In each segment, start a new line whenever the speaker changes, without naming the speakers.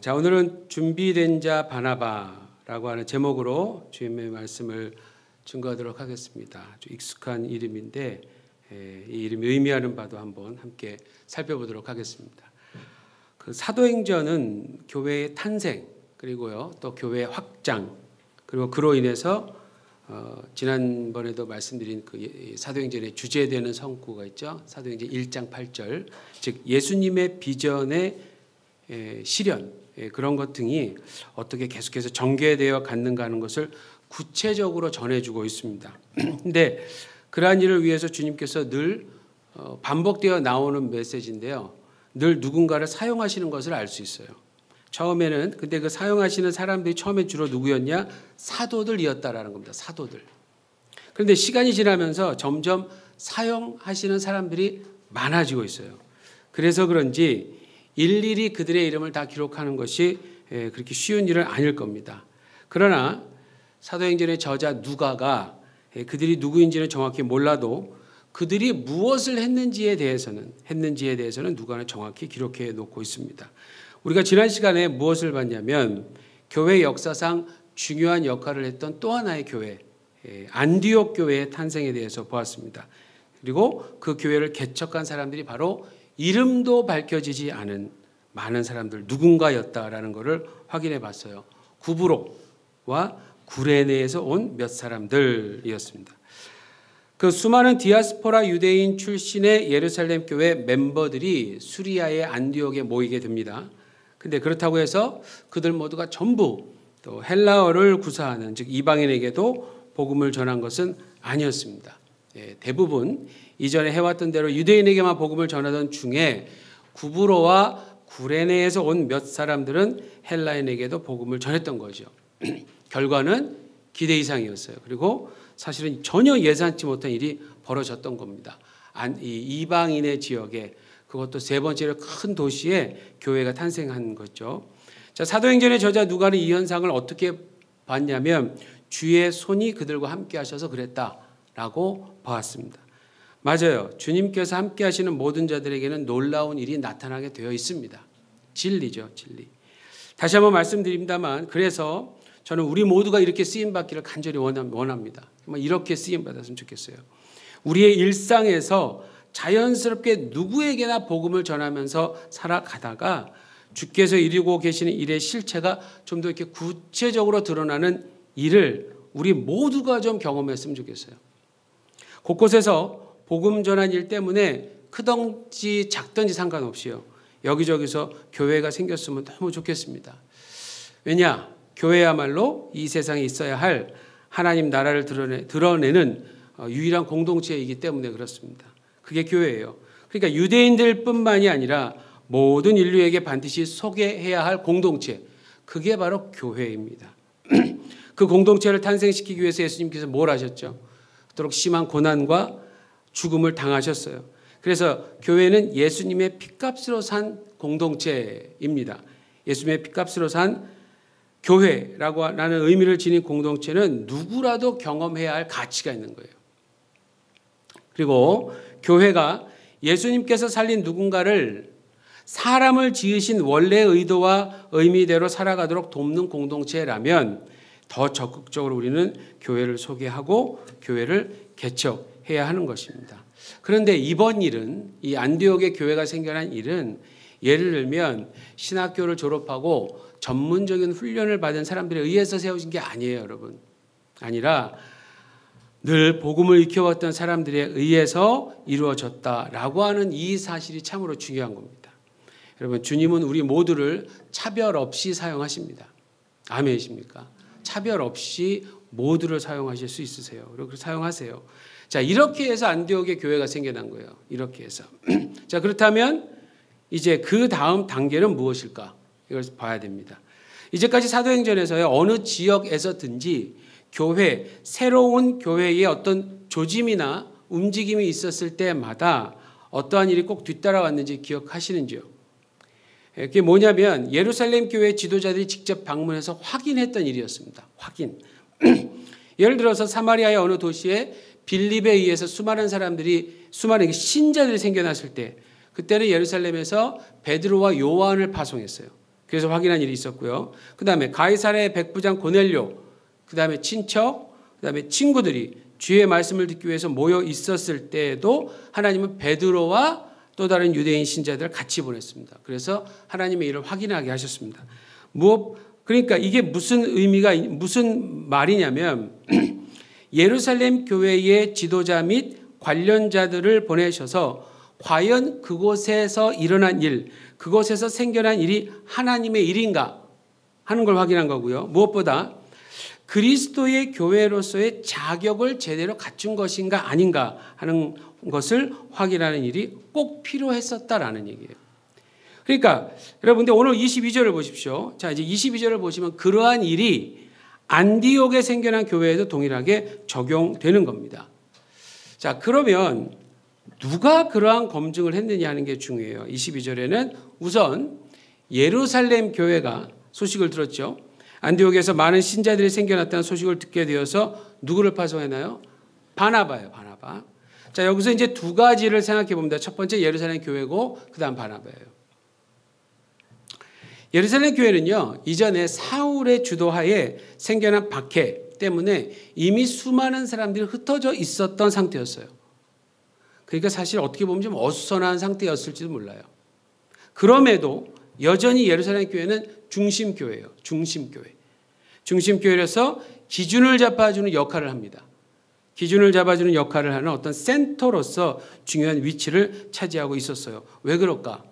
자, 오늘은 준비된 자 바나바라고 하는 제목으로 주님의 말씀을 증거하도록 하겠습니다. 아주 익숙한 이름인데 이 이름이 의미하는 바도 한번 함께 살펴보도록 하겠습니다. 그 사도행전은 교회의 탄생 그리고요 또 교회의 확장 그리고 그로 인해서 지난번에도 말씀드린 그 사도행전의 주제되는 성구가 있죠. 사도행전 1장 8절 즉 예수님의 비전의 실현 그런 것 등이 어떻게 계속해서 전개되어 갔는가 하는 것을 구체적으로 전해주고 있습니다. 그런데 그러한 일을 위해서 주님께서 늘 반복되어 나오는 메시지인데요. 늘 누군가를 사용하시는 것을 알 수 있어요. 처음에는 근데 그 사용하시는 사람들이 처음에 주로 누구였냐? 사도들이었다라는 겁니다. 사도들. 그런데 시간이 지나면서 점점 사용하시는 사람들이 많아지고 있어요. 그래서 그런지 일일이 그들의 이름을 다 기록하는 것이 그렇게 쉬운 일은 아닐 겁니다. 그러나 사도행전의 저자 누가가 그들이 누구인지는 정확히 몰라도 그들이 무엇을 했는지에 대해서는 누가는 정확히 기록해 놓고 있습니다. 우리가 지난 시간에 무엇을 봤냐면 교회 역사상 중요한 역할을 했던 또 하나의 교회 안디옥 교회의 탄생에 대해서 보았습니다. 그리고 그 교회를 개척한 사람들이 바로 이름도 밝혀지지 않은 많은 사람들 누군가였다라는 것을 확인해 봤어요. 구브로와 구레네에서 온 몇 사람들이었습니다. 그 수많은 디아스포라 유대인 출신의 예루살렘 교회 멤버들이 수리아의 안디옥에 모이게 됩니다. 근데 그렇다고 해서 그들 모두가 전부 또 헬라어를 구사하는 즉 이방인에게도 복음을 전한 것은 아니었습니다. 대부분 이전에 해왔던 대로 유대인에게만 복음을 전하던 중에 구브로와 구레네에서 온 몇 사람들은 헬라인에게도 복음을 전했던 거죠. 결과는 기대 이상이었어요. 그리고 사실은 전혀 예상치 못한 일이 벌어졌던 겁니다. 이 이방인의 지역에 그것도 세 번째로 큰 도시에 교회가 탄생한 거죠. 자, 사도행전의 저자 누가는 이 현상을 어떻게 봤냐면 주의 손이 그들과 함께 하셔서 그랬다라고 보았습니다. 맞아요. 주님께서 함께 하시는 모든 자들에게는 놀라운 일이 나타나게 되어 있습니다. 진리죠, 진리. 다시 한번 말씀드립니다만 그래서 저는 우리 모두가 이렇게 쓰임받기를 간절히 원합니다. 이렇게 쓰임받았으면 좋겠어요. 우리의 일상에서 자연스럽게 누구에게나 복음을 전하면서 살아가다가 주께서 이루고 계시는 일의 실체가 좀 더 이렇게 구체적으로 드러나는 일을 우리 모두가 좀 경험했으면 좋겠어요. 곳곳에서 복음 전한 일 때문에 크든지 작든지 상관없이요. 여기저기서 교회가 생겼으면 너무 좋겠습니다. 왜냐? 교회야말로 이 세상에 있어야 할 하나님 나라를 드러내는 유일한 공동체이기 때문에 그렇습니다. 그게 교회예요. 그러니까 유대인들뿐만이 아니라 모든 인류에게 반드시 소개해야 할 공동체, 그게 바로 교회입니다. 그 공동체를 탄생시키기 위해서 예수님께서 뭘 하셨죠? 그토록 심한 고난과 죽음을 당하셨어요. 그래서 교회는 예수님의 핏값으로 산 공동체입니다. 예수님의 핏값으로 산 교회라고 하는 의미를 지닌 공동체는 누구라도 경험해야 할 가치가 있는 거예요. 그리고 교회가 예수님께서 살린 누군가를 사람을 지으신 원래의 의도와 의미대로 살아가도록 돕는 공동체라면 더 적극적으로 우리는 교회를 소개하고 교회를 개척해야 하는 것입니다. 그런데 이번 일은 이 안디옥의 교회가 생겨난 일은 예를 들면 신학교를 졸업하고 전문적인 훈련을 받은 사람들에 의해서 세워진 게 아니에요, 여러분. 아니라 늘 복음을 익혀왔던 사람들에 의해서 이루어졌다라고 하는 이 사실이 참으로 중요한 겁니다. 여러분, 주님은 우리 모두를 차별 없이 사용하십니다. 아멘이십니까? 차별 없이 모두를 사용하실 수 있으세요. 그리고 사용하세요. 자, 이렇게 해서 안디옥의 교회가 생겨난 거예요. 이렇게 해서. 자, 그렇다면 이제 그 다음 단계는 무엇일까? 이걸 봐야 됩니다. 이제까지 사도행전에서요, 어느 지역에서든지 교회, 새로운 교회의 어떤 조짐이나 움직임이 있었을 때마다 어떠한 일이 꼭 뒤따라왔는지 기억하시는지요? 그게 뭐냐면 예루살렘 교회 지도자들이 직접 방문해서 확인했던 일이었습니다. 확인. 예를 들어서 사마리아의 어느 도시에 빌립에 의해서 수많은 신자들이 생겨났을 때, 그때는 예루살렘에서 베드로와 요한을 파송했어요. 그래서 확인한 일이 있었고요. 그 다음에 가이사랴의 백부장 고넬료, 그 다음에 친척, 그 다음에 친구들이 주의 말씀을 듣기 위해서 모여 있었을 때에도 하나님은 베드로와 또 다른 유대인 신자들을 같이 보냈습니다. 그래서 하나님의 일을 확인하게 하셨습니다. 그러니까 이게 무슨 말이냐면 예루살렘 교회의 지도자 및 관련자들을 보내셔서 과연 그곳에서 일어난 일, 그곳에서 생겨난 일이 하나님의 일인가 하는 걸 확인한 거고요. 무엇보다 그리스도의 교회로서의 자격을 제대로 갖춘 것인가 아닌가 하는 것을 확인하는 일이 꼭 필요했었다라는 얘기예요. 그러니까 여러분들 오늘 22절을 보십시오. 자, 이제 22절을 보시면 그러한 일이 안디옥에 생겨난 교회에도 동일하게 적용되는 겁니다. 자, 그러면 누가 그러한 검증을 했느냐 하는 게 중요해요. 22절에는 우선 예루살렘 교회가 소식을 들었죠. 안디옥에서 많은 신자들이 생겨났다는 소식을 듣게 되어서 누구를 파송했나요? 바나바예요. 바나바. 자, 여기서 이제 두 가지를 생각해 봅니다. 첫 번째 예루살렘 교회고 그다음 바나바예요. 예루살렘 교회는요, 이전에 사울의 주도하에 생겨난 박해 때문에 이미 수많은 사람들이 흩어져 있었던 상태였어요. 그러니까 사실 어떻게 보면 좀 어수선한 상태였을지도 몰라요. 그럼에도 여전히 예루살렘 교회는 중심교회예요. 중심교회. 중심교회라서 기준을 잡아주는 역할을 합니다. 기준을 잡아주는 역할을 하는 어떤 센터로서 중요한 위치를 차지하고 있었어요. 왜 그럴까?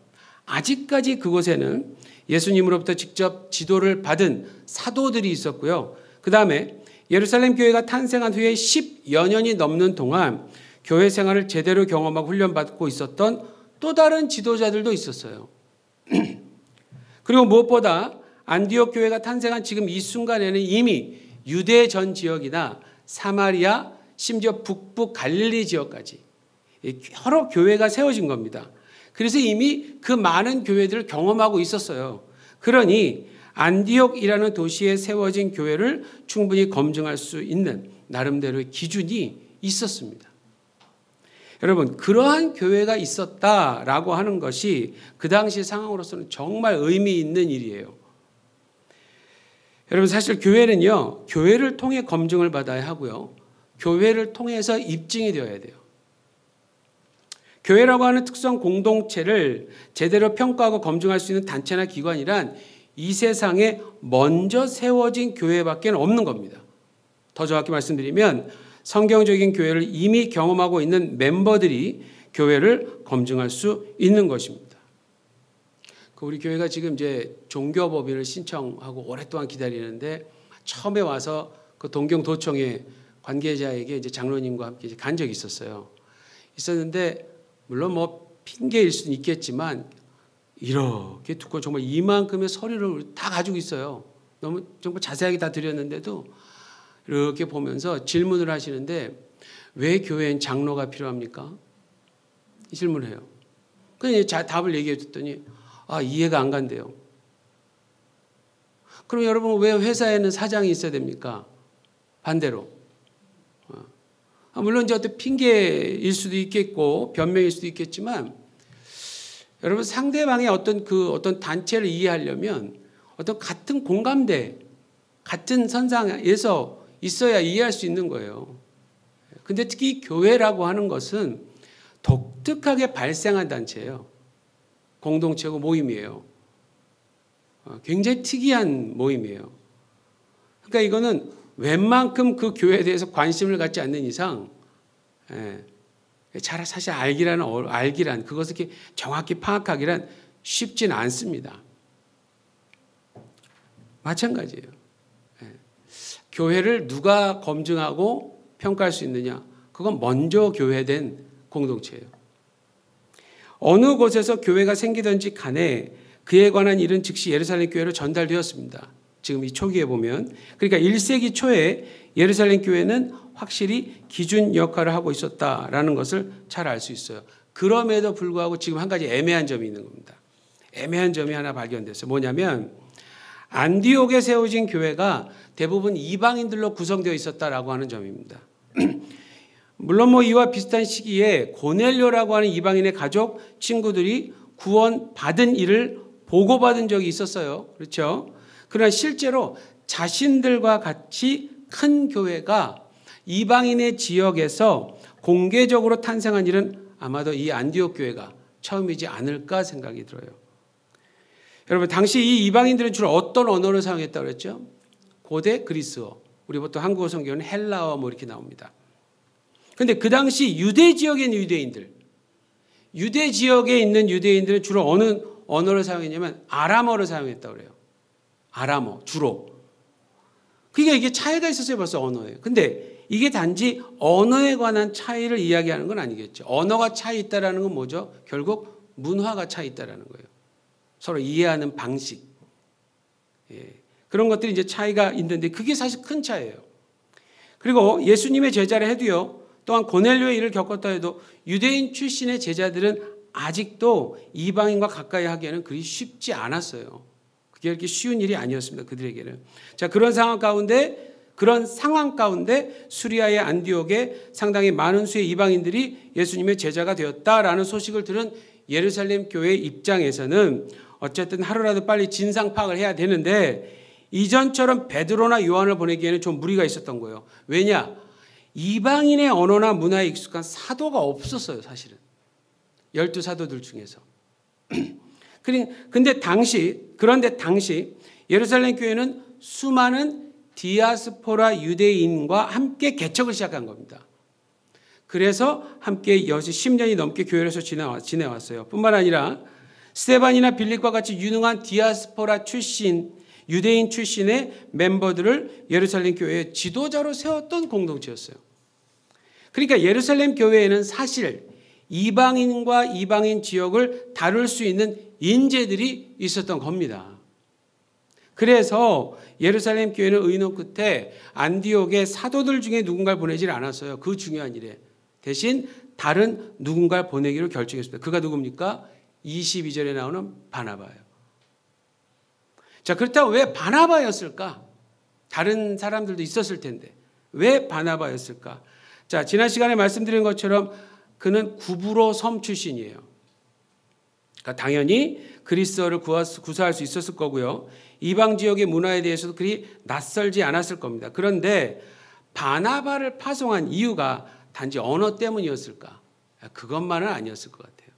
아직까지 그곳에는 예수님으로부터 직접 지도를 받은 사도들이 있었고요. 그 다음에 예루살렘 교회가 탄생한 후에 10여 년이 넘는 동안 교회 생활을 제대로 경험하고 훈련받고 있었던 또 다른 지도자들도 있었어요. 그리고 무엇보다 안디옥 교회가 탄생한 지금 이 순간에는 이미 유대 전 지역이나 사마리아, 심지어 북부 갈릴리 지역까지 여러 교회가 세워진 겁니다. 그래서 이미 그 많은 교회들을 경험하고 있었어요. 그러니 안디옥이라는 도시에 세워진 교회를 충분히 검증할 수 있는 나름대로의 기준이 있었습니다. 여러분, 그러한 교회가 있었다라고 하는 것이 그 당시 상황으로서는 정말 의미 있는 일이에요. 여러분, 사실 교회는요, 교회를 통해 검증을 받아야 하고요, 교회를 통해서 입증이 되어야 돼요. 교회라고 하는 특성 공동체를 제대로 평가하고 검증할 수 있는 단체나 기관이란 이 세상에 먼저 세워진 교회밖에 없는 겁니다. 더 정확히 말씀드리면 성경적인 교회를 이미 경험하고 있는 멤버들이 교회를 검증할 수 있는 것입니다. 우리 교회가 지금 이제 종교법인을 신청하고 오랫동안 기다리는데 처음에 와서 그 동경도청에 관계자에게 이제 장로님과 함께 이제 간 적이 있었는데 물론 뭐 핑계일 수는 있겠지만 이렇게 듣고 정말 이만큼의 서류를 다 가지고 있어요. 너무 정말 자세하게 다 드렸는데도 이렇게 보면서 질문을 하시는데 왜 교회엔 장로가 필요합니까? 이 질문을 해요. 그래서 답을 얘기해 줬더니 이해가 안 간대요. 그럼 여러분 왜 회사에는 사장이 있어야 됩니까? 반대로. 물론 이제 어떤 핑계일 수도 있겠고 변명일 수도 있겠지만 여러분 상대방의 어떤 단체를 이해하려면 어떤 같은 공감대, 같은 선상에서 있어야 이해할 수 있는 거예요. 근데 특히 교회라고 하는 것은 독특하게 발생한 단체예요. 공동체고 모임이에요. 굉장히 특이한 모임이에요. 그러니까 이거는 웬만큼 그 교회에 대해서 관심을 갖지 않는 이상 사실 알기란 그것을 이렇게 정확히 파악하기란 쉽지는 않습니다. 마찬가지예요. 교회를 누가 검증하고 평가할 수 있느냐? 그건 먼저 교회된 공동체예요. 어느 곳에서 교회가 생기든지 간에 그에 관한 일은 즉시 예루살렘 교회로 전달되었습니다. 지금 이 초기에 보면. 그러니까 1세기 초에 예루살렘 교회는 확실히 기준 역할을 하고 있었다라는 것을 잘 알 수 있어요. 그럼에도 불구하고 지금 한 가지 애매한 점이 있는 겁니다. 애매한 점이 하나 발견됐어요. 뭐냐면 안디옥에 세워진 교회가 대부분 이방인들로 구성되어 있었다라고 하는 점입니다. 물론 뭐 이와 비슷한 시기에 고넬료라고 하는 이방인의 가족 친구들이 구원받은 일을 보고받은 적이 있었어요. 그렇죠? 그러나 실제로 자신들과 같이 큰 교회가 이방인의 지역에서 공개적으로 탄생한 일은 아마도 이 안디옥 교회가 처음이지 않을까 생각이 들어요. 여러분, 당시 이 이방인들은 주로 어떤 언어를 사용했다고 그랬죠? 고대 그리스어, 우리 보통 한국어 성경은 헬라어 뭐 이렇게 나옵니다. 그런데 그 당시 유대 지역에 있는 유대 지역에 있는 유대인들은 주로 어느 언어를 사용했냐면 아람어를 사용했다고 그래요. 아람어 주로. 그러니까 이게 차이가 있었어요, 벌써 언어에. 근데 이게 단지 언어에 관한 차이를 이야기하는 건 아니겠죠. 언어가 차이 있다라는 건 뭐죠? 결국 문화가 차이 있다라는 거예요. 서로 이해하는 방식. 예. 그런 것들이 이제 차이가 있는데 그게 사실 큰 차이예요. 그리고 예수님의 제자를 해도요. 또한 고넬료의 일을 겪었다 해도 유대인 출신의 제자들은 아직도 이방인과 가까이 하기에는 그리 쉽지 않았어요. 그게 이렇게 쉬운 일이 아니었습니다. 그들에게는. 자, 그런 상황 가운데 수리아의 안디옥에 상당히 많은 수의 이방인들이 예수님의 제자가 되었다라는 소식을 들은 예루살렘 교회 입장에서는 어쨌든 하루라도 빨리 진상 파악을 해야 되는데 이전처럼 베드로나 요한을 보내기에는 좀 무리가 있었던 거예요. 왜냐? 이방인의 언어나 문화에 익숙한 사도가 없었어요, 사실은. 12사도들 중에서. 그런데 당시 예루살렘 교회는 수많은 디아스포라 유대인과 함께 개척을 시작한 겁니다. 그래서 함께 10년이 넘게 교회에서 지내왔어요. 뿐만 아니라 스데반이나 빌립과 같이 유능한 디아스포라 출신, 유대인 출신의 멤버들을 예루살렘 교회의 지도자로 세웠던 공동체였어요. 그러니까 예루살렘 교회에는 사실 이방인과 이방인 지역을 다룰 수 있는 인재들이 있었던 겁니다. 그래서 예루살렘 교회는 의논 끝에 안디옥의 사도들 중에 누군가를 보내질 않았어요. 그 중요한 일에. 대신 다른 누군가를 보내기로 결정했습니다. 그가 누굽니까? 22절에 나오는 바나바예요. 자, 그렇다고 왜 바나바였을까? 다른 사람들도 있었을 텐데 왜 바나바였을까? 자, 지난 시간에 말씀드린 것처럼 그는 구브로 섬 출신이에요. 그러니까 당연히 그리스어를 구사할 수 있었을 거고요. 이방 지역의 문화에 대해서도 그리 낯설지 않았을 겁니다. 그런데 바나바를 파송한 이유가 단지 언어 때문이었을까? 그것만은 아니었을 것 같아요.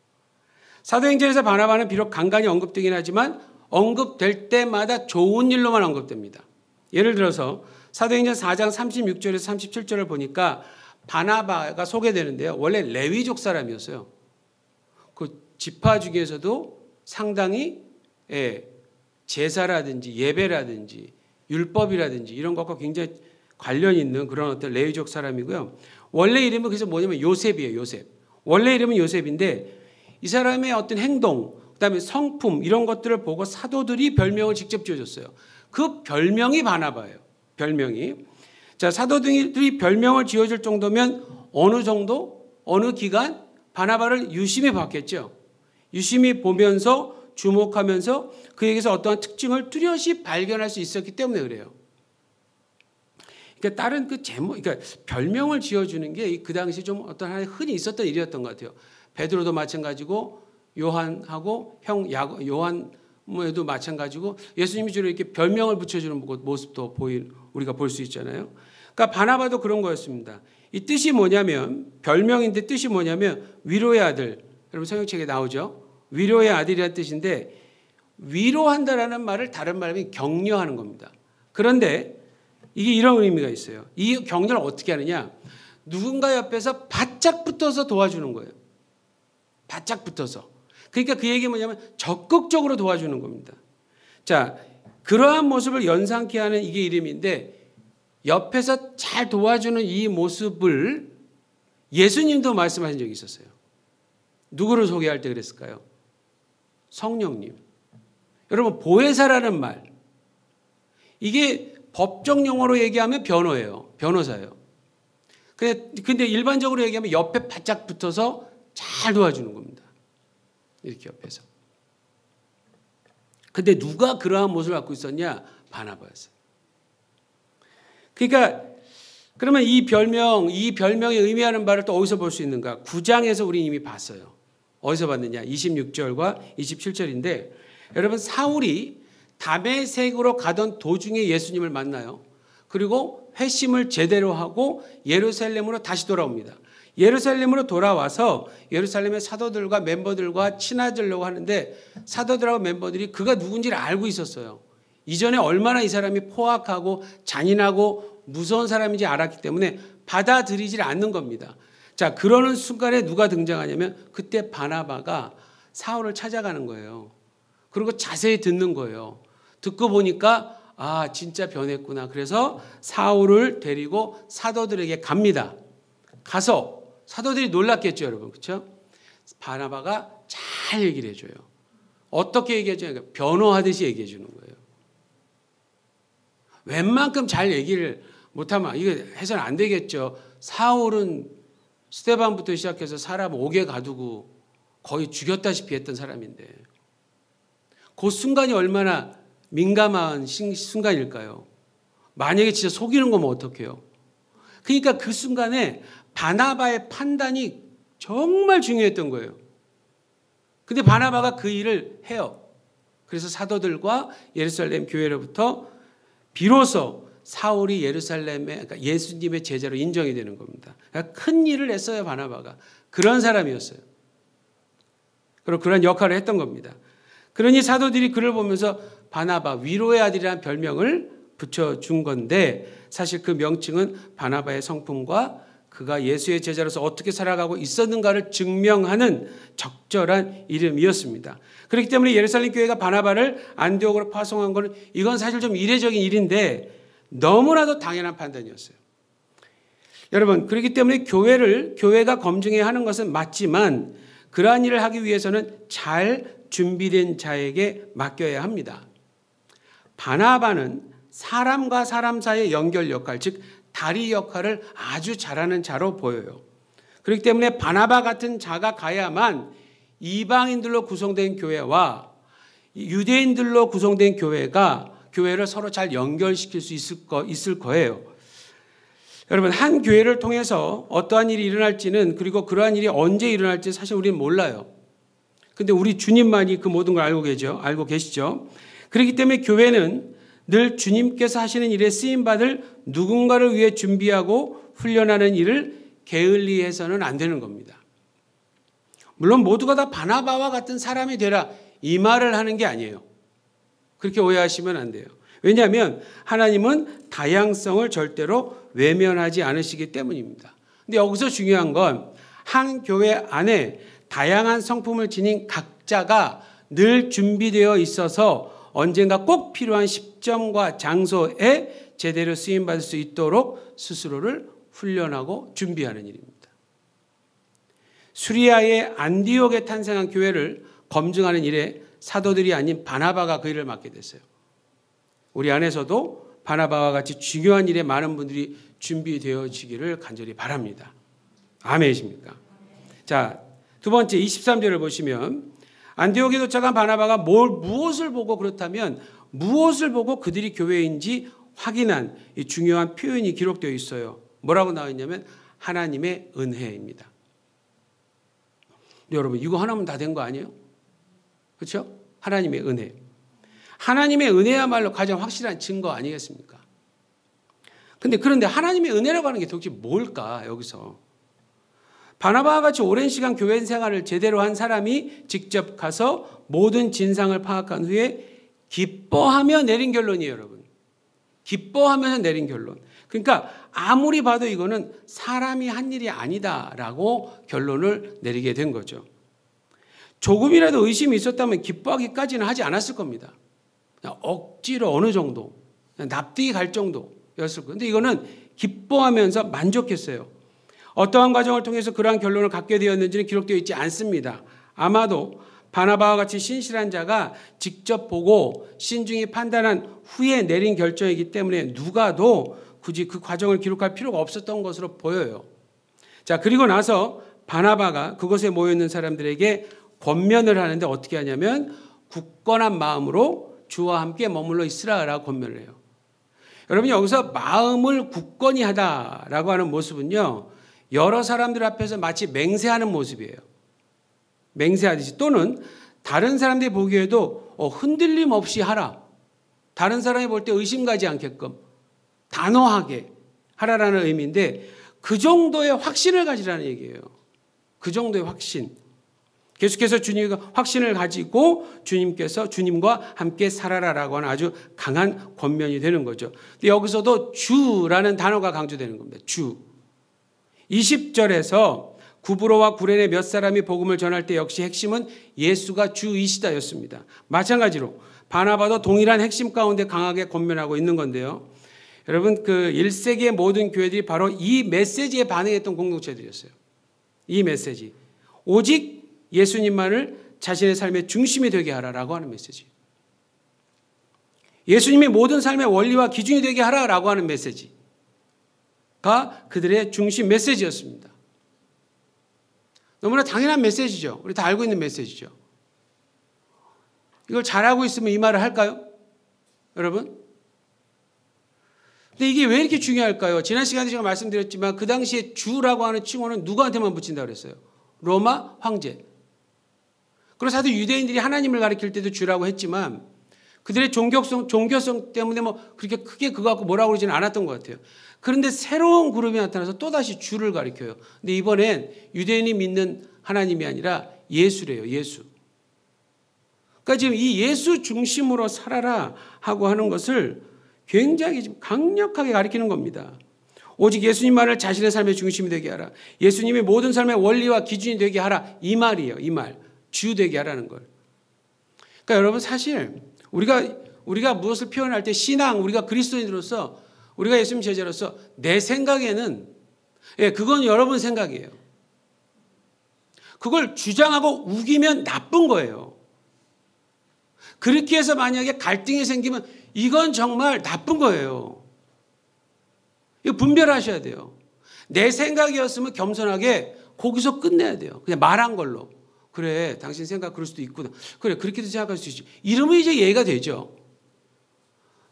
사도행전에서 바나바는 비록 간간히 언급되긴 하지만 언급될 때마다 좋은 일로만 언급됩니다. 예를 들어서 사도행전 4장 36절에서 37절을 보니까 바나바가 소개되는데요. 원래 레위족 사람이었어요. 그 지파 중에서도 상당히 제사라든지 예배라든지 율법이라든지 이런 것과 굉장히 관련 있는 그런 어떤 레위족 사람이고요. 원래 이름은 그래서 뭐냐면 요셉이에요. 요셉. 원래 이름은 요셉인데 이 사람의 어떤 행동, 그다음에 성품 이런 것들을 보고 사도들이 별명을 직접 지어줬어요. 그 별명이 바나바예요. 별명이. 자, 사도들이 별명을 지어줄 정도면 어느 정도, 어느 기간 바나바를 유심히 봤겠죠. 유심히 보면서 주목하면서 그에게서 어떠한 특징을 뚜렷이 발견할 수 있었기 때문에 그래요. 그러니까 다른 그 제목, 그러니까 별명을 지어주는 게 그 당시 좀 어떤 하나의 흔히 있었던 일이었던 것 같아요. 베드로도 마찬가지고 요한하고 요한에도 마찬가지고 예수님이 주로 이렇게 별명을 붙여주는 모습도 우리가 볼 수 있잖아요. 그러니까 바나바도 그런 거였습니다. 이 뜻이 뭐냐면 별명인데 뜻이 뭐냐면 위로의 아들. 여러분 성경책에 나오죠. 위로의 아들이라는 뜻인데 위로한다라는 말을 다른 말하면 격려하는 겁니다. 그런데 이게 이런 의미가 있어요. 이 격려를 어떻게 하느냐? 누군가 옆에서 바짝 붙어서 도와주는 거예요. 바짝 붙어서. 그러니까 그 얘기 뭐냐면 적극적으로 도와주는 겁니다. 자, 그러한 모습을 연상케 하는 이게 이름인데 옆에서 잘 도와주는 이 모습을 예수님도 말씀하신 적이 있었어요. 누구를 소개할 때 그랬을까요? 성령님. 여러분 보혜사라는 말. 이게 법적 용어로 얘기하면 변호예요. 변호사예요. 근데 일반적으로 얘기하면 옆에 바짝 붙어서 잘 도와주는 겁니다. 이렇게 옆에서. 근데 누가 그러한 모습을 갖고 있었냐? 바나바였어요. 그러니까 그러면 이 별명이 의미하는 바를 또 어디서 볼 수 있는가? 9장에서 우리 이미 봤어요. 어디서 봤느냐? 26절과 27절인데 여러분 사울이 다메섹으로 가던 도중에 예수님을 만나요. 그리고 회심을 제대로 하고 예루살렘으로 다시 돌아옵니다. 예루살렘으로 돌아와서 예루살렘의 사도들과 멤버들과 친해지려고 하는데 사도들하고 멤버들이 그가 누군지를 알고 있었어요. 이전에 얼마나 이 사람이 포악하고 잔인하고 무서운 사람인지 알았기 때문에 받아들이질 않는 겁니다. 자, 그러는 순간에 누가 등장하냐면 그때 바나바가 사울을 찾아가는 거예요. 그리고 자세히 듣는 거예요. 듣고 보니까 아, 진짜 변했구나. 그래서 사울을 데리고 사도들에게 갑니다. 가서 사도들이 놀랐겠죠, 여러분. 그렇죠? 바나바가 잘 얘기를 해줘요. 어떻게 얘기해줘요? 변호하듯이 얘기해 주는 거예요. 웬만큼 잘 얘기를 못하면 이거 해서는 안 되겠죠. 사울은 스데반부터 시작해서 사람 옥에 가두고 거의 죽였다시피 했던 사람인데 그 순간이 얼마나 민감한 순간일까요? 만약에 진짜 속이는 거면 어떡해요? 그러니까 그 순간에 바나바의 판단이 정말 중요했던 거예요. 근데 바나바가 그 일을 해요. 그래서 사도들과 예루살렘 교회로부터 비로소 사울이 예루살렘의 그러니까 예수님의 제자로 인정이 되는 겁니다. 그러니까 큰 일을 했어요, 바나바가. 그런 사람이었어요. 그리고 그런 역할을 했던 겁니다. 그러니 사도들이 그를 보면서 바나바, 위로의 아들이라는 별명을 붙여준 건데 사실 그 명칭은 바나바의 성품과 그가 예수의 제자로서 어떻게 살아가고 있었는가를 증명하는 적절한 이름이었습니다. 그렇기 때문에 예루살렘 교회가 바나바를 안디옥으로 파송한 것은 이건 사실 좀 이례적인 일인데 너무나도 당연한 판단이었어요. 여러분, 그렇기 때문에 교회가 검증해야 하는 것은 맞지만 그러한 일을 하기 위해서는 잘 준비된 자에게 맡겨야 합니다. 바나바는 사람과 사람 사이의 연결 역할, 즉 다리 역할을 아주 잘하는 자로 보여요. 그렇기 때문에 바나바 같은 자가 가야만 이방인들로 구성된 교회와 유대인들로 구성된 교회를 서로 잘 연결시킬 수 있을 거예요. 여러분, 한 교회를 통해서 어떠한 일이 일어날지는 그리고 그러한 일이 언제 일어날지 사실 우리는 몰라요. 근데 우리 주님만이 그 모든 걸 알고 계시죠. 그렇기 때문에 교회는 늘 주님께서 하시는 일에 쓰임받을 누군가를 위해 준비하고 훈련하는 일을 게을리해서는 안 되는 겁니다. 물론 모두가 다 바나바와 같은 사람이 되라 이 말을 하는 게 아니에요. 그렇게 오해하시면 안 돼요. 왜냐하면 하나님은 다양성을 절대로 외면하지 않으시기 때문입니다. 근데 여기서 중요한 건 한 교회 안에 다양한 성품을 지닌 각자가 늘 준비되어 있어서 언젠가 꼭 필요한 시점과 장소에 제대로 쓰임받을 수 있도록 스스로를 훈련하고 준비하는 일입니다. 수리아의 안디옥에 탄생한 교회를 검증하는 일에 사도들이 아닌 바나바가 그 일을 맡게 됐어요. 우리 안에서도 바나바와 같이 중요한 일에 많은 분들이 준비되어지기를 간절히 바랍니다. 아멘이십니까? 자, 두 번째 23절을 보시면 안디옥에 도착한 바나바가 무엇을 보고 그렇다면 무엇을 보고 그들이 교회인지 확인한 이 중요한 표현이 기록되어 있어요. 뭐라고 나와 있냐면 하나님의 은혜입니다. 여러분, 이거 하나면 다 된 거 아니에요? 그렇죠? 하나님의 은혜. 하나님의 은혜야말로 가장 확실한 증거 아니겠습니까? 그런데 하나님의 은혜라고 하는 게 도대체 뭘까, 여기서? 바나바와 같이 오랜 시간 교회 생활을 제대로 한 사람이 직접 가서 모든 진상을 파악한 후에 기뻐하며 내린 결론이에요, 여러분. 기뻐하면서 내린 결론. 그러니까 아무리 봐도 이거는 사람이 한 일이 아니다라고 결론을 내리게 된 거죠. 조금이라도 의심이 있었다면 기뻐하기까지는 하지 않았을 겁니다. 그냥 억지로 어느 정도, 그냥 납득이 갈 정도였을 거예요. 그런데 이거는 기뻐하면서 만족했어요. 어떠한 과정을 통해서 그러한 결론을 갖게 되었는지는 기록되어 있지 않습니다. 아마도 바나바와 같이 신실한 자가 직접 보고 신중히 판단한 후에 내린 결정이기 때문에 누가도 굳이 그 과정을 기록할 필요가 없었던 것으로 보여요. 자, 그리고 나서 바나바가 그곳에 모여있는 사람들에게 권면을 하는데 어떻게 하냐면 굳건한 마음으로 주와 함께 머물러 있으라라고 권면을 해요. 여러분 여기서 마음을 굳건히 하다라고 하는 모습은요, 여러 사람들 앞에서 마치 맹세하는 모습이에요. 맹세하듯이, 또는 다른 사람들이 보기에도 흔들림 없이 하라. 다른 사람이 볼 때 의심 가지 않게끔 단호하게 하라라는 의미인데, 그 정도의 확신을 가지라는 얘기예요. 그 정도의 확신. 계속해서 주님과 확신을 가지고 주님과 함께 살아라라고 하는 아주 강한 권면이 되는 거죠. 근데 여기서도 주라는 단어가 강조되는 겁니다. 주. 20절에서 구브로와 구레네 몇 사람이 복음을 전할 때 역시 핵심은 예수가 주이시다였습니다. 마찬가지로 바나바도 동일한 핵심 가운데 강하게 권면하고 있는 건데요. 여러분, 그 1세기의 모든 교회들이 바로 이 메시지에 반응했던 공동체들이었어요. 이 메시지. 오직 예수님만을 자신의 삶의 중심이 되게 하라라고 하는 메시지. 예수님이 모든 삶의 원리와 기준이 되게 하라라고 하는 메시지가 그들의 중심 메시지였습니다. 너무나 당연한 메시지죠. 우리 다 알고 있는 메시지죠. 이걸 잘하고 있으면 이 말을 할까요? 여러분? 근데 이게 왜 이렇게 중요할까요? 지난 시간에 제가 말씀드렸지만 그 당시에 주라고 하는 칭호는 누구한테만 붙인다고 그랬어요? 로마 황제. 그래서 사실 유대인들이 하나님을 가리킬 때도 주라고 했지만 그들의 종교성 때문에 뭐 그렇게 크게 그거 갖고 뭐라고 그러지는 않았던 것 같아요. 그런데 새로운 그룹이 나타나서 또다시 주를 가리켜요. 근데 이번엔 유대인이 믿는 하나님이 아니라 예수래요. 예수. 그러니까 지금 이 예수 중심으로 살아라 하고 하는 것을 굉장히 지금 강력하게 가리키는 겁니다. 오직 예수님만을 자신의 삶의 중심이 되게 하라. 예수님이 모든 삶의 원리와 기준이 되게 하라. 이 말이에요. 이 말. 주 되게 하라는 걸. 그러니까 여러분 사실 우리가 무엇을 표현할 때 신앙, 우리가 그리스도인으로서 우리가 예수님 제자로서 내 생각에는 그건 여러분 생각이에요. 그걸 주장하고 우기면 나쁜 거예요. 그렇게 해서 만약에 갈등이 생기면 이건 정말 나쁜 거예요. 이거 분별하셔야 돼요. 내 생각이었으면 겸손하게 거기서 끝내야 돼요. 그냥 말한 걸로. 그래, 당신 생각 그럴 수도 있구나. 그래, 그렇게도 생각할 수 있지. 이러면 이제 이해가 되죠.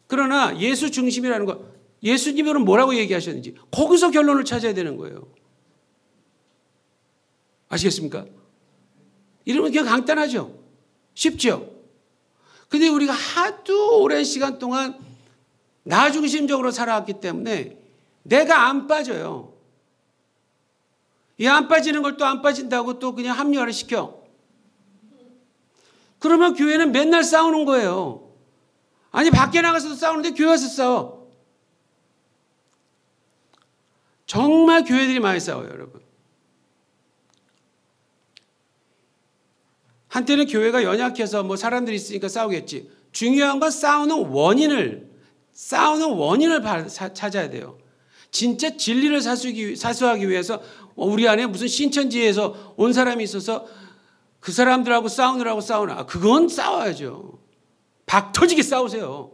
그러나 예수 중심이라는 거, 예수님은 뭐라고 얘기하셨는지 거기서 결론을 찾아야 되는 거예요. 아시겠습니까? 이러면 그냥 간단하죠. 쉽죠. 근데 우리가 하도 오랜 시간 동안 나 중심적으로 살아왔기 때문에 내가 안 빠져요. 이 안 빠지는 걸 또 안 빠진다고 또 그냥 합리화를 시켜. 그러면 교회는 맨날 싸우는 거예요. 아니 밖에 나가서도 싸우는데 교회 와서 싸워. 정말 교회들이 많이 싸워요, 여러분. 한때는 교회가 연약해서 뭐 사람들이 있으니까 싸우겠지. 중요한 건 싸우는 원인을 찾아야 돼요. 진짜 진리를 사수하기 위해서 우리 안에 무슨 신천지에서 온 사람이 있어서 그 사람들하고 싸우나. 그건 싸워야죠. 박 터지게 싸우세요.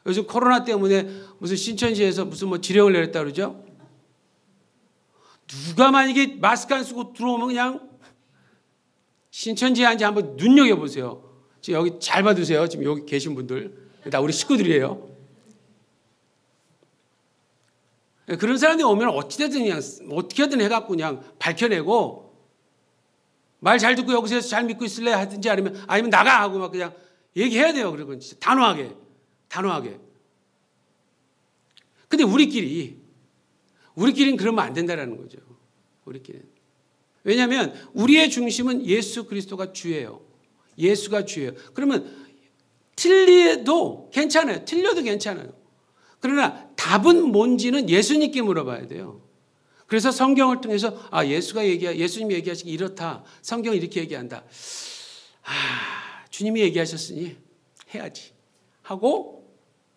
요즘 코로나 때문에 무슨 신천지에서 무슨 뭐 지령을 내렸다 그러죠. 누가 만약에 마스크 안 쓰고 들어오면 그냥 신천지에 앉아 한번 눈여겨보세요. 지금 여기 잘 봐두세요. 지금 여기 계신 분들. 다 우리 식구들이에요. 그런 사람들이 오면 어떻게든 해갖고 그냥 밝혀내고 말 잘 듣고 여기서 잘 믿고 있을래 하든지 아니면 나가 하고 막 그냥 얘기해야 돼요. 그리고 진짜 단호하게. 근데 우리끼리는 그러면 안 된다라는 거죠. 우리끼리는. 왜냐하면 우리의 중심은 예수 그리스도가 주예요. 예수가 주예요. 그러면 틀려도 괜찮아요. 그러나 답은 뭔지는 예수님께 물어봐야 돼요. 그래서 성경을 통해서 예수님이 얘기하시기 이렇다. 성경이 이렇게 얘기한다. 주님이 얘기하셨으니 해야지 하고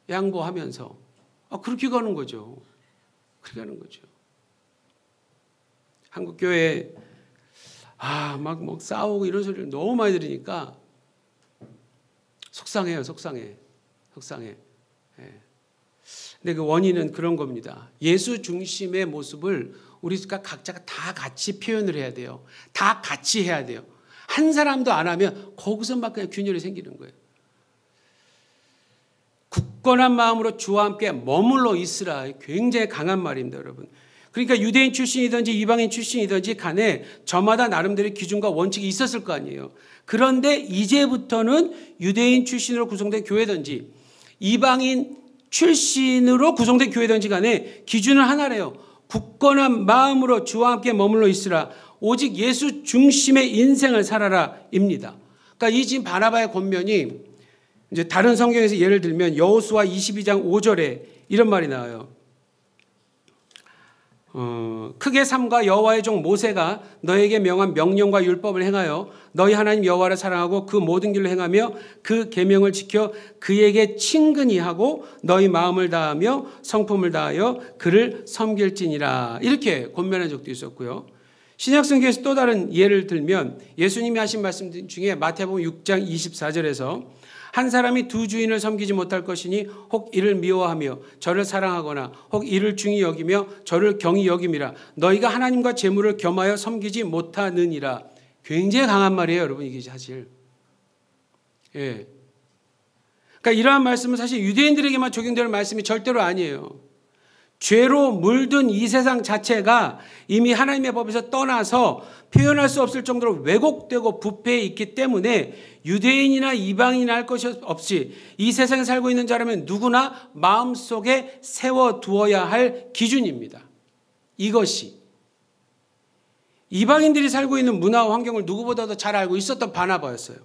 양보하면서 그렇게 가는 거죠. 한국 교회 막 싸우고 이런 소리를 너무 많이 들으니까 속상해. 근데 그 원인은 그런 겁니다. 예수 중심의 모습을 우리가 각자가 다 같이 표현을 해야 돼요. 다 같이 해야 돼요. 한 사람도 안 하면 거기서 막 그냥 균열이 생기는 거예요. 굳건한 마음으로 주와 함께 머물러 있으라. 굉장히 강한 말입니다, 여러분. 그러니까 유대인 출신이든지 이방인 출신이든지 간에 저마다 나름대로의 기준과 원칙이 있었을 거 아니에요. 그런데 이제부터는 유대인 출신으로 구성된 교회든지 이방인 출신으로 구성된 교회든지 간에 기준은 하나래요. 굳건한 마음으로 주와 함께 머물러 있으라. 오직 예수 중심의 인생을 살아라 입니다. 그러니까 이 지금 바나바의 권면이 이제 다른 성경에서 예를 들면 여호수아 22장 5절에 이런 말이 나와요. 크게 삼가 여호와의 종 모세가 너에게 명한 명령과 율법을 행하여 너희 하나님 여호와를 사랑하고 그 모든 길로 행하며 그 계명을 지켜 그에게 친근히 하고 너희 마음을 다하며 성품을 다하여 그를 섬길지니라. 이렇게 권면한 적도 있었고요. 신약성경에서 또 다른 예를 들면 예수님이 하신 말씀 중에 마태복음 6장 24절에서 한 사람이 두 주인을 섬기지 못할 것이니 혹 이를 미워하며 저를 사랑하거나 혹 이를 중히 여기며 저를 경히 여김이라. 너희가 하나님과 재물을 겸하여 섬기지 못하느니라. 굉장히 강한 말이에요, 여러분. 이게 사실. 예. 그러니까 이러한 말씀은 사실 유대인들에게만 적용되는 말씀이 절대로 아니에요. 죄로 물든 이 세상 자체가 이미 하나님의 법에서 떠나서 표현할 수 없을 정도로 왜곡되고 부패해 있기 때문에 유대인이나 이방인이나 할 것이 없이 이 세상에 살고 있는 자라면 누구나 마음속에 세워두어야 할 기준입니다. 이것이 이방인들이 살고 있는 문화와 환경을 누구보다도 잘 알고 있었던 바나바였어요.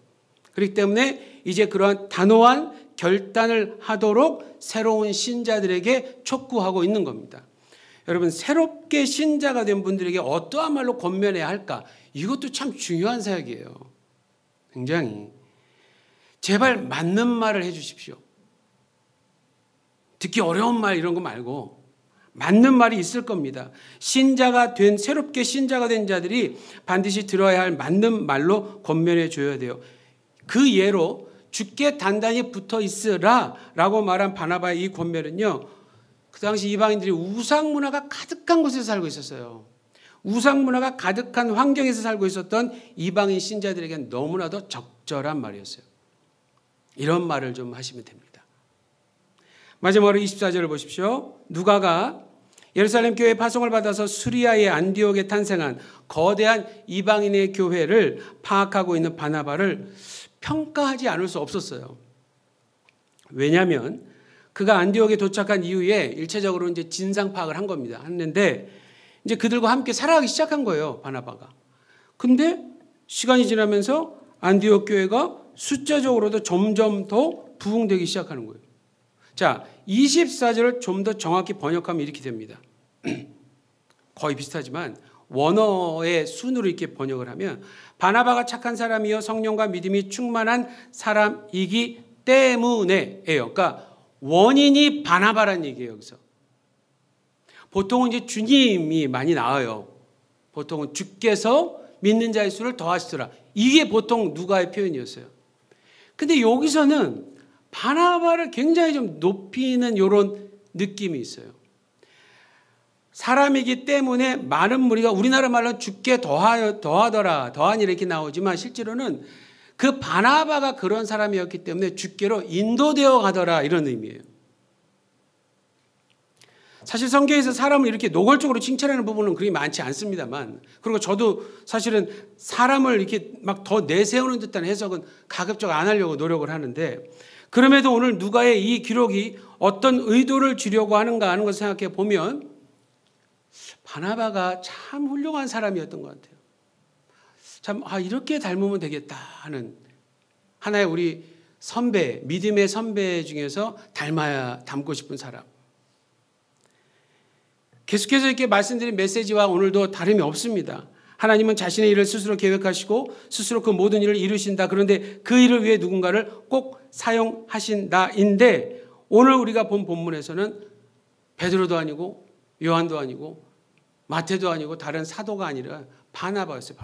그렇기 때문에 이제 그러한 단호한 결단을 하도록 새로운 신자들에게 촉구하고 있는 겁니다. 여러분, 새롭게 신자가 된 분들에게 어떠한 말로 권면해야 할까? 이것도 참 중요한 사역이에요. 굉장히. 제발 맞는 말을 해 주십시오. 듣기 어려운 말 이런 거 말고 맞는 말이 있을 겁니다. 새롭게 신자가 된 자들이 반드시 들어야 할 맞는 말로 권면해 줘야 돼요. 그 예로 주께 단단히 붙어 있으라 라고 말한 바나바의 이 권면은요, 그 당시 이방인들이 우상 문화가 가득한 곳에서 살고 있었어요. 우상 문화가 가득한 환경에서 살고 있었던 이방인 신자들에게는 너무나도 적절한 말이었어요. 이런 말을 좀 하시면 됩니다. 마지막으로 24절을 보십시오. 누가가 예루살렘 교회의 파송을 받아서 수리아의 안디옥에 탄생한 거대한 이방인의 교회를 파악하고 있는 바나바를 평가하지 않을 수 없었어요. 왜냐하면 그가 안디옥에 도착한 이후에 일체적으로 이제 진상 파악을 한 겁니다. 했는데 이제 그들과 함께 살아가기 시작한 거예요, 바나바가. 근데 시간이 지나면서 안디옥 교회가 숫자적으로도 점점 더 부흥되기 시작하는 거예요. 자, 24절을 좀 더 정확히 번역하면 이렇게 됩니다. 거의 비슷하지만 원어의 순으로 이렇게 번역을 하면 바나바가 착한 사람이요 성령과 믿음이 충만한 사람이기 때문에예요. 그러니까 원인이 바나바란 얘기예요. 여기서 보통은 이제 주님이 많이 나와요. 보통은 주께서 믿는 자의 수를 더하시더라. 이게 보통 누가의 표현이었어요. 근데 여기서는 바나바를 굉장히 좀 높이는 이런 느낌이 있어요. 사람이기 때문에 많은 무리가 우리나라 말로 주께 더하더라, 더하니 이렇게 나오지만 실제로는 그 바나바가 그런 사람이었기 때문에 주께로 인도되어 가더라 이런 의미예요. 사실 성경에서 사람을 이렇게 노골적으로 칭찬하는 부분은 그리 많지 않습니다만, 그리고 저도 사실은 사람을 이렇게 막 더 내세우는 듯한 해석은 가급적 안 하려고 노력을 하는데, 그럼에도 오늘 누가의 이 기록이 어떤 의도를 주려고 하는가 하는 것을 생각해 보면 바나바가 참 훌륭한 사람이었던 것 같아요. 참 이렇게 닮으면 되겠다 하는 하나의 우리 선배, 믿음의 선배 중에서 닮고 싶은 사람. 계속해서 이렇게 말씀드린 메시지와 오늘도 다름이 없습니다. 하나님은 자신의 일을 스스로 계획하시고 스스로 그 모든 일을 이루신다. 그런데 그 일을 위해 누군가를 꼭 사용하신다인데, 오늘 우리가 본 본문에서는 베드로도 아니고 요한도 아니고 마태도 아니고 다른 사도가 아니라 바나바였어요.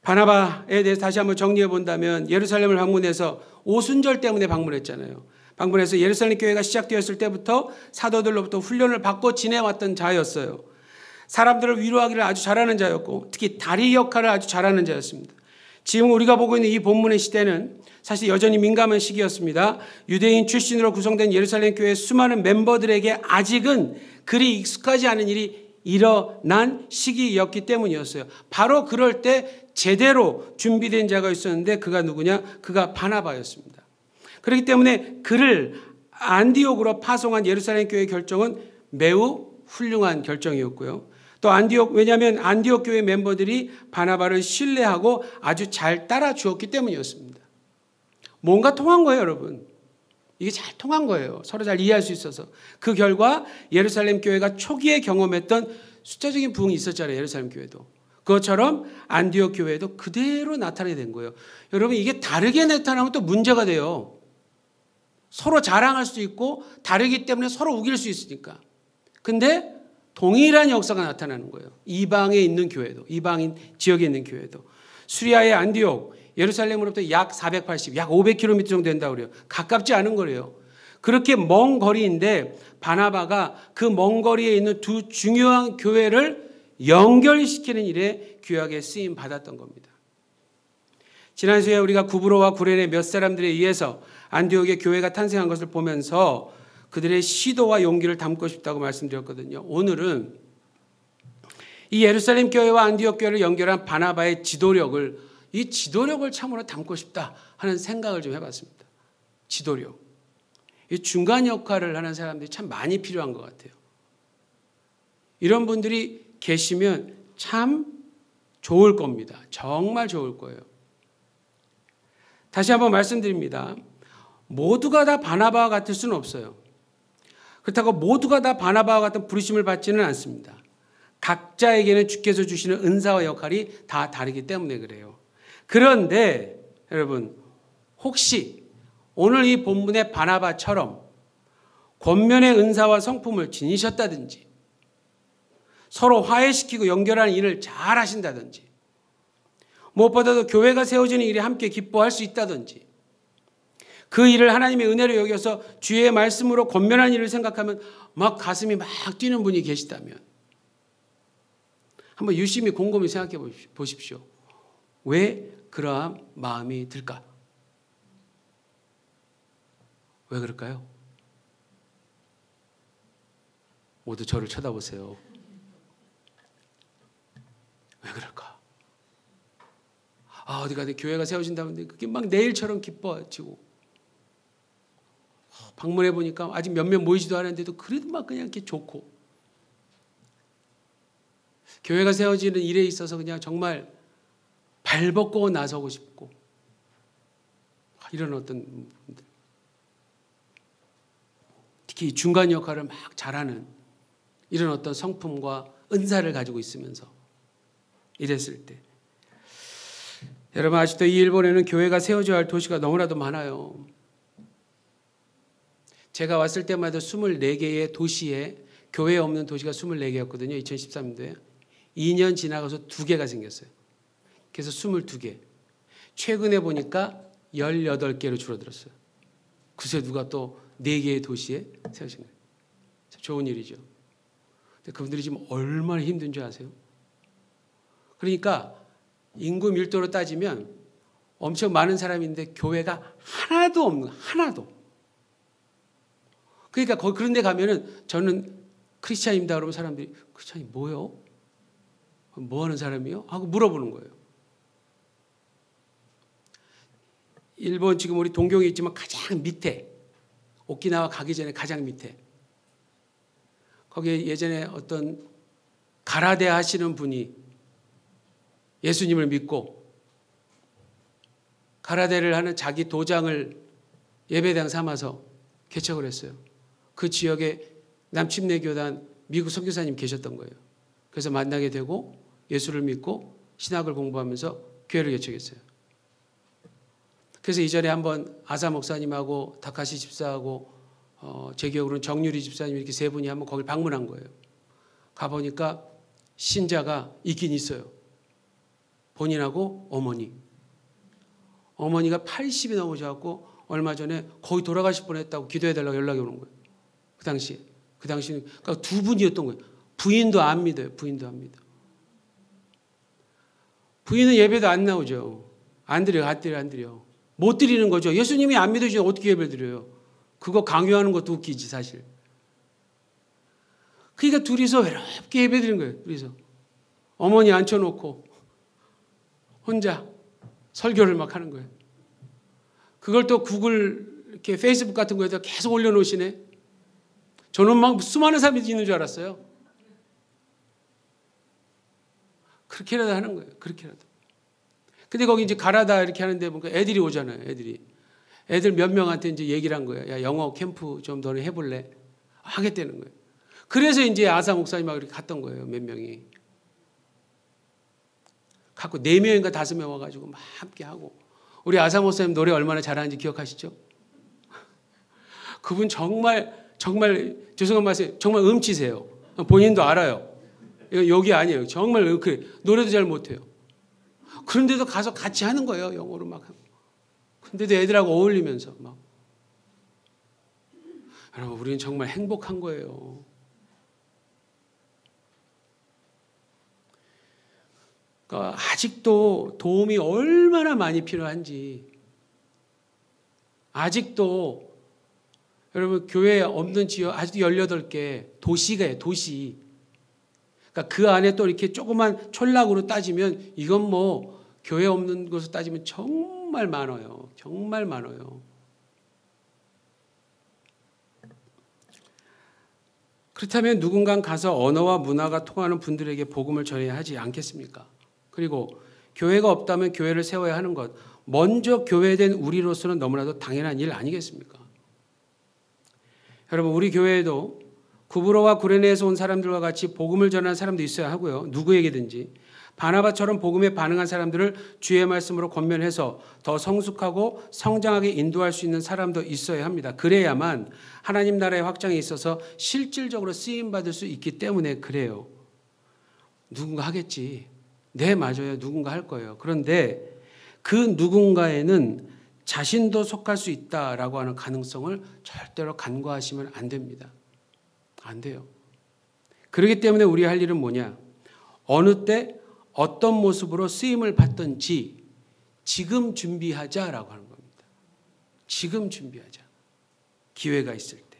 바나바에 대해서 다시 한번 정리해 본다면, 예루살렘을 방문해서 오순절 때문에 방문했잖아요. 방문해서 예루살렘 교회가 시작되었을 때부터 사도들로부터 훈련을 받고 지내왔던 자였어요. 사람들을 위로하기를 아주 잘하는 자였고 특히 다리 역할을 아주 잘하는 자였습니다. 지금 우리가 보고 있는 이 본문의 시대는 사실 여전히 민감한 시기였습니다. 유대인 출신으로 구성된 예루살렘 교회 수많은 멤버들에게 아직은 그리 익숙하지 않은 일이 일어난 시기였기 때문이었어요. 바로 그럴 때 제대로 준비된 자가 있었는데 그가 누구냐? 그가 바나바였습니다. 그렇기 때문에 그를 안디옥으로 파송한 예루살렘 교회의 결정은 매우 훌륭한 결정이었고요. 또 왜냐하면 안디옥 교회 멤버들이 바나바를 신뢰하고 아주 잘 따라 주었기 때문이었습니다. 뭔가 통한 거예요, 여러분. 이게 잘 통한 거예요. 서로 잘 이해할 수 있어서. 그 결과 예루살렘 교회가 초기에 경험했던 숫자적인 부흥이 있었잖아요. 예루살렘 교회도. 그것처럼 안디옥 교회도 그대로 나타나게 된 거예요. 여러분, 이게 다르게 나타나면 또 문제가 돼요. 서로 자랑할 수 있고 다르기 때문에 서로 우길 수 있으니까. 근데 동일한 역사가 나타나는 거예요. 이방에 있는 교회도, 이방인 지역에 있는 교회도. 수리아의 안디옥, 예루살렘으로부터 약 480, 약 500km 정도 된다고 그래요. 가깝지 않은 거래요. 그렇게 먼 거리인데 바나바가 그 먼 거리에 있는 두 중요한 교회를 연결시키는 일에 귀하게 쓰임 받았던 겁니다. 지난 주에 우리가 구브로와 구레네 몇 사람들에 의해서 안디옥의 교회가 탄생한 것을 보면서 그들의 시도와 용기를 담고 싶다고 말씀드렸거든요. 오늘은 이 예루살렘 교회와 안디옥 교회를 연결한 바나바의 지도력을 참으로 담고 싶다 하는 생각을 좀 해봤습니다. 지도력. 이 중간 역할을 하는 사람들이 참 많이 필요한 것 같아요. 이런 분들이 계시면 참 좋을 겁니다. 정말 좋을 거예요. 다시 한번 말씀드립니다. 모두가 다 바나바와 같을 수는 없어요. 그렇다고 모두가 다 바나바와 같은 부르심을 받지는 않습니다. 각자에게는 주께서 주시는 은사와 역할이 다 다르기 때문에 그래요. 그런데 여러분, 혹시 오늘 이 본문의 바나바처럼 권면의 은사와 성품을 지니셨다든지 서로 화해시키고 연결하는 일을 잘 하신다든지 무엇보다도 교회가 세워지는 일에 함께 기뻐할 수 있다든지 그 일을 하나님의 은혜로 여겨서 주의 말씀으로 권면하는 일을 생각하면 막 가슴이 막 뛰는 분이 계시다면 한번 유심히 곰곰이 생각해 보십시오. 왜 그러한 마음이 들까? 왜 그럴까요? 모두 저를 쳐다보세요. 왜 그럴까? 어디 가든 교회가 세워진다는데 그게 막 내일처럼 기뻐지고 방문해 보니까 아직 몇몇 모이지도 않았는데도 그래도 막 그냥 이렇게 좋고 교회가 세워지는 일에 있어서 그냥 정말 발벗고 나서고 싶고 이런 어떤 분들. 특히 중간 역할을 막 잘하는 이런 어떤 성품과 은사를 가지고 있으면서 이랬을 때 여러분 아직도 이 일본에는 교회가 세워져야 할 도시가 너무나도 많아요. 제가 왔을 때마다 24개의 도시에 교회 없는 도시가 24개였거든요. 2013년도에. 2년 지나가서 2개가 생겼어요. 그래서 22개. 최근에 보니까 18개로 줄어들었어요. 글쎄 누가 또 4개의 도시에 세우신 거예요. 좋은 일이죠. 근데 그분들이 지금 얼마나 힘든 줄 아세요? 그러니까 인구 밀도로 따지면 엄청 많은 사람인데 교회가 하나도 없는 하나도. 그러니까 그런 데 가면은 저는 크리스찬입니다 그러면 사람들이 크리스찬이 뭐요? 뭐 하는 사람이요? 하고 물어보는 거예요. 일본 지금 우리 동경에 있지만 가장 밑에 오키나와 가기 전에 가장 밑에 거기에 예전에 어떤 가라데 하시는 분이 예수님을 믿고 가라데를 하는 자기 도장을 예배당 삼아서 개척을 했어요. 그 지역에 남침내 교단 미국 선교사님 계셨던 거예요. 그래서 만나게 되고 예수를 믿고 신학을 공부하면서 교회를 개척했어요. 그래서 이전에 한번 아사 목사님하고 다카시 집사하고 제 기억으로는 정유리 집사님 이렇게 세 분이 한번 거길 방문한 거예요. 가보니까 신자가 있긴 있어요. 본인하고 어머니가 80이 넘으셔갖고 얼마 전에 거의 돌아가실 뻔했다고 기도해달라고 연락이 오는 거예요. 그 당시는 그러니까 두 분이었던 거예요. 부인도 안 믿어요. 부인은 예배도 안 나오죠. 안 드려. 못 드리는 거죠. 예수님이 안 믿으시면 어떻게 예배를 드려요? 그거 강요하는 것도 웃기지 사실. 그러니까 둘이서 외롭게 예배 드리는 거예요. 둘이서. 어머니 앉혀놓고 혼자 설교를 막 하는 거예요. 그걸 또 구글 이렇게 페이스북 같은 거에다 계속 올려놓으시네. 저는 막 수많은 사람이 있는 줄 알았어요. 그렇게라도 하는 거예요. 그렇게라도. 근데 거기 이제 가라다 이렇게 하는데 뭔가 애들이 오잖아요. 애들 몇 명한테 이제 얘기를 한 거예요. 야, 영어 캠프 좀 너네 해볼래? 하겠다는 거예요. 그래서 이제 아사 목사님하고 이렇게 갔던 거예요. 몇 명이. 갖고 4명인가 5명 와가지고 막 함께 하고. 우리 아사 목사님 노래 얼마나 잘하는지 기억하시죠? 그분 정말 죄송한 말씀 정말 음치세요. 본인도 알아요. 여기 아니에요. 정말 노래도 잘 못해요. 그런데도 가서 같이 하는 거예요. 영어로 막 하고. 근데도 애들하고 어울리면서 막. 여러분 우리는 정말 행복한 거예요. 그러니까 아직도 도움이 얼마나 많이 필요한지 아직도 여러분 교회에 없는 지역 아직도 18개 도시가요. 도시. 그러니까 그 안에 또 이렇게 조그만 촌락으로 따지면 이건 뭐 교회 없는 곳으로 따지면 정말 많아요. 정말 많아요. 그렇다면 누군가 가서 언어와 문화가 통하는 분들에게 복음을 전해야 하지 않겠습니까? 그리고 교회가 없다면 교회를 세워야 하는 것. 먼저 교회된 우리로서는 너무나도 당연한 일 아니겠습니까? 여러분 우리 교회에도 구브로와 구레네에서 온 사람들과 같이 복음을 전하는 사람도 있어야 하고요. 누구에게든지 바나바처럼 복음에 반응한 사람들을 주의 말씀으로 권면해서 더 성숙하고 성장하게 인도할 수 있는 사람도 있어야 합니다. 그래야만 하나님 나라의 확장에 있어서 실질적으로 쓰임받을 수 있기 때문에 그래요. 누군가 하겠지. 네, 맞아요. 누군가 할 거예요. 그런데 그 누군가에는 자신도 속할 수 있다라고 하는 가능성을 절대로 간과하시면 안 됩니다. 안 돼요. 그렇기 때문에 우리 할 일은 뭐냐? 어느 때 어떤 모습으로 쓰임을 받든지 지금 준비하자라고 하는 겁니다. 지금 준비하자. 기회가 있을 때.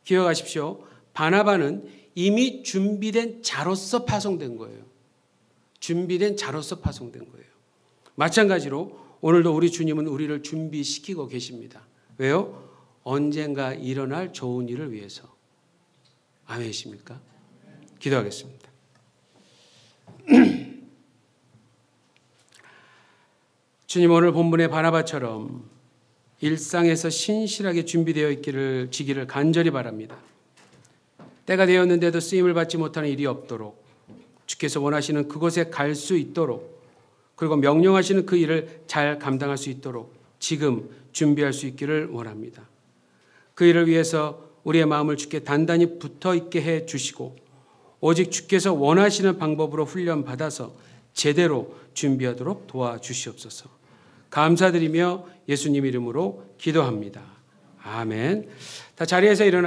기억하십시오. 바나바는 이미 준비된 자로서 파송된 거예요. 준비된 자로서 파송된 거예요. 마찬가지로 오늘도 우리 주님은 우리를 준비시키고 계십니다. 왜요? 언젠가 일어날 좋은 일을 위해서. 아멘이십니까? 기도하겠습니다. 주님 오늘 본문의 바나바처럼 일상에서 신실하게 준비되어 지기를 간절히 바랍니다. 때가 되었는데도 쓰임을 받지 못하는 일이 없도록 주께서 원하시는 그곳에 갈 수 있도록 그리고 명령하시는 그 일을 잘 감당할 수 있도록 지금 준비할 수 있기를 원합니다. 그 일을 위해서 우리의 마음을 주께 단단히 붙어 있게 해 주시고 오직 주께서 원하시는 방법으로 훈련받아서 제대로 준비하도록 도와주시옵소서. 감사드리며 예수님 이름으로 기도합니다. 아멘. 다 자리에서 일어나